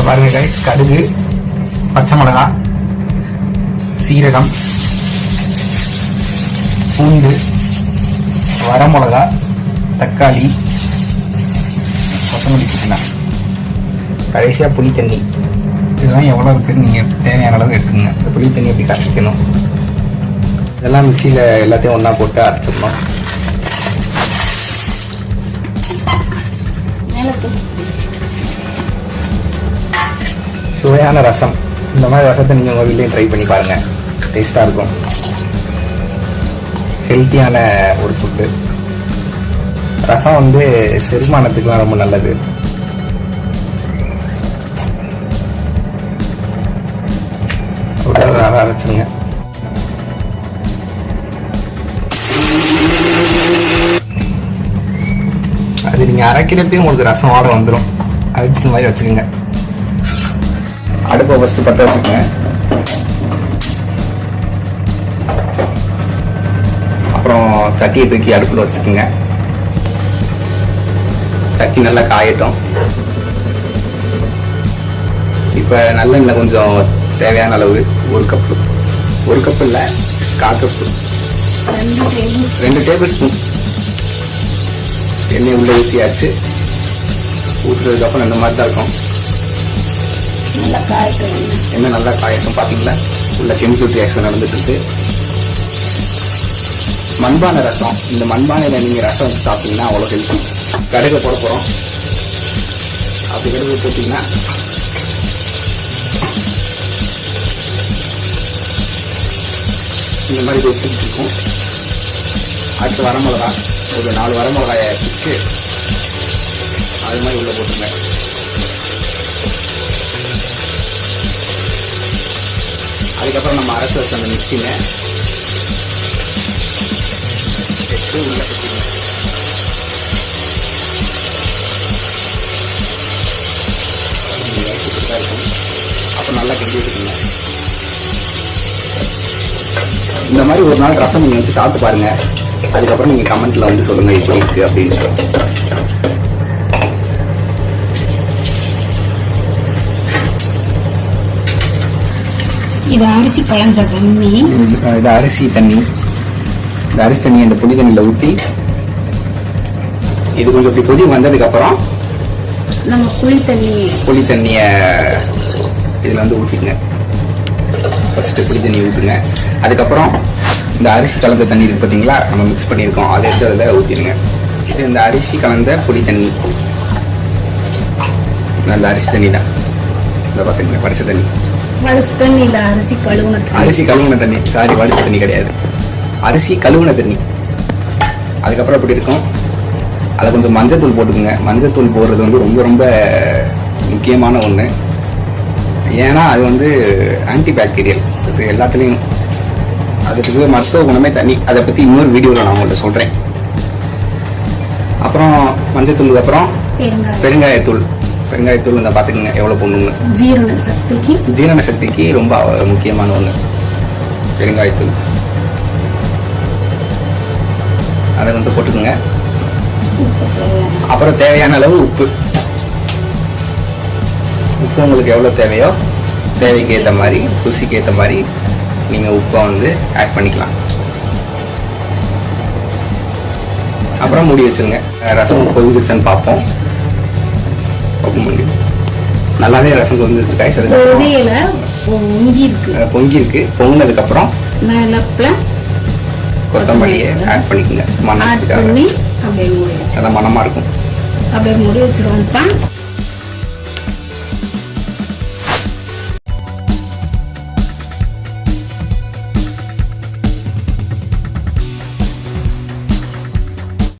பாருங்க கைஸ், கடுகு, பச்சை மிளகாய், சீரகம், பூண்டு, வரமிளகா, தக்காளி, கொத்தமல்லி புதினா, கடைசியா புளி தண்ணி. இதெல்லாம் எவ்வளோ இருக்குன்னு நீங்கள் தேவையான அளவு எடுத்துங்க. இந்த புளி தண்ணி எப்படி கரைச்சிக்கணும், இதெல்லாம் மிக்சியில் எல்லாத்தையும் ஒன்றா போட்டு அரைச்சிடணும். சுவையான ரசம். இந்த மாதிரி ரசத்தை நீங்கள் உங்கள் வீட்லையும் ட்ரை பண்ணி பாருங்கள், டேஸ்ட்டாக இருக்கும். ஹெல்த்தியான ஒரு ஃபுட்டு. ரசம் வந்து செரிமானத்துக்குலாம் ரொம்ப நல்லது. நல்லா அரைச்சிருங்க. அது நீங்கள் அரைக்கிறப்பே உங்களுக்கு ரசம் வாடை வந்துடும். அதுக்கு இந்த மாதிரி வச்சுக்கோங்க. அடுப்பை ஃபஸ்ட்டு பற்ற வச்சுக்கோங்க. அப்புறம் சட்டியை தூக்கி அடுப்பில் வச்சுக்கோங்க. சட்டி நல்லா காயட்டும். இப்போ நல்லெண்ணெய் கொஞ்சம் தேவையான அளவு, ஒரு கப்பு இல்லை, 1/4 கப்பு, 2 டேபிள் ஸ்பூன் எண்ணெய் உள்ள ஊற்றியாச்சு. ஊற்றுறதுக்கப்புறம் இந்த மாதிரி தான் இருக்கும். எண்ணெய் நல்லா காயட்டும். பார்த்தீங்களா, உள்ள கெமிக்கல் ரியாக்ஷன் நடந்துட்டு இருக்கு. மண்பானை ரசம். இந்த மண்பானையில் நீங்கள் ரசம் வச்சு சாப்பிட்டீங்கன்னா அவ்வளோ ஹெல்த்தி. கடுகு போட போகிறோம். அப்படி கடுகு போட்டிங்கன்னா இந்த மாதிரி கொதிச்சுட்டு இருக்கும். அடுத்து வரமிளகா, ஒரு 4 வரமிளகாயை பிச்சு அது மாதிரி உள்ள போட்டுருங்க. அதுக்கப்புறம் நம்ம அரைச்சி வச்ச அந்த மிக்சிங்க எடுத்து உள்ள போட்டுருங்க. இருக்கும். அப்புறம் நல்லா கிண்டி வச்சுக்கோங்க. இந்த மாதிரி ஒரு நாள் ரசம் நீங்கள் வந்து சாப்பிட்டு பாருங்க. அதுக்கப்புறம் நீங்கள் கமெண்ட்ல வந்து சொல்லுங்க எப்படி இருக்கு அப்படின்னு. இது அரிசி கலஞ்ச தண்ணி. இது அரிசி தண்ணி. இந்த அரிசி தண்ணி அந்த புளி தண்ணியில் ஊற்றி இது கொஞ்சம் இப்படி கொதி வந்ததுக்கு அப்புறம் நம்ம புளி தண்ணிய இதுல வந்து ஊற்றிக்குங்க. ஃபர்ஸ்ட் புளி தண்ணி ஊற்றுங்க. அதுக்கப்புறம் இந்த அரிசி கலந்த தண்ணி இருக்கு பார்த்தீங்களா, நம்ம மிக்ஸ் பண்ணியிருக்கோம், அதை எடுத்து அதில் ஊற்றிடுங்க. இது இந்த அரிசி கலந்த புளி தண்ணி. நல்ல அரிசி தண்ணி தான். இதை பார்த்தீங்கன்னா வடிச தண்ணி. அரிசி கழுவுன தண்ணி. சாரி, வடிச தண்ணி கிடையாது, அரிசி கழுவுன தண்ணி. அதுக்கப்புறம் எப்படி இருக்கும், அதில் கொஞ்சம் மஞ்சத்தூள் போட்டுக்குங்க. மஞ்சத்தூள் போடுறது வந்து ரொம்ப ரொம்ப முக்கியமான ஒன்று. ஏன்னா அது வந்து ஆன்டி பாக்டீரியல். இது எல்லாத்துலேயும் அதுக்கு மருத்துவ குணமே தண்ணி. அதை பற்றி இன்னொரு வீடியோவில் நான் உங்கள்கிட்ட சொல்கிறேன். அப்புறம் மஞ்சத்தூளுக்கு அப்புறம் பெருங்காயத்தூள். பெருங்காயத்தூள் இந்த பார்த்துக்குங்க எவ்வளோ போடணுங்க. ஜீரண சக்திக்கு ரொம்ப முக்கியமான ஒன்று பெருங்காயத்தூள். அதை வந்து போட்டுக்குங்க. அப்புறம் தேவையான அளவு உப்பு. உப்பு உங்களுக்கு எவ்வளோ தேவையோ தேவைக்கு ஏற்ற மாதிரி, ருசிக்கு ஏற்ற மாதிரி நீங்கள் உப்பை வந்து ஆட் பண்ணிக்கலாம். அப்புறம் மூடி வச்சுருங்க. ரசம் கொதிச்சுன்னு பார்ப்போம். நல்லாவே ரசம் கொதிச்சு காய்ச்சி பொங்கி இருக்கு. பொங்கினதுக்கப்புறம் கொத்தமல்லியை ஆட் பண்ணிக்கோங்க. நல்லா மணமாக இருக்கும். அப்படியே மூடி வச்சிருவோம்.